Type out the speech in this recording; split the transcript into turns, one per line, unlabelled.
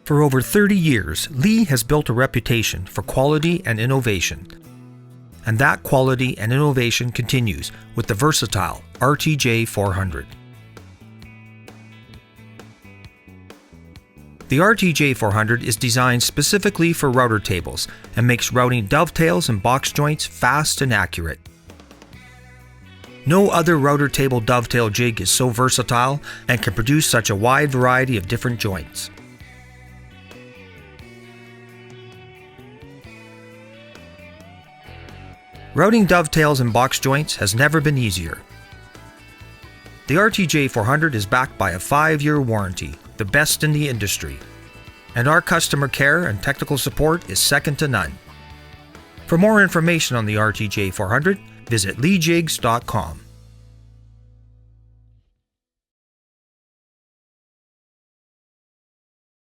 For over 30 years, Lee has built a reputation for quality and innovation. And that quality and innovation continues with the versatile RTJ 400. The RTJ 400 is designed specifically for router tables and makes routing dovetails and box joints fast and accurate. No other router table dovetail jig is so versatile and can produce such a wide variety of different joints. Routing dovetails and box joints has never been easier. The RTJ 400 is backed by a 5-year warranty, the best in the industry. And our customer care and technical support is second to none. For more information on the RTJ 400, visit leejigs.com.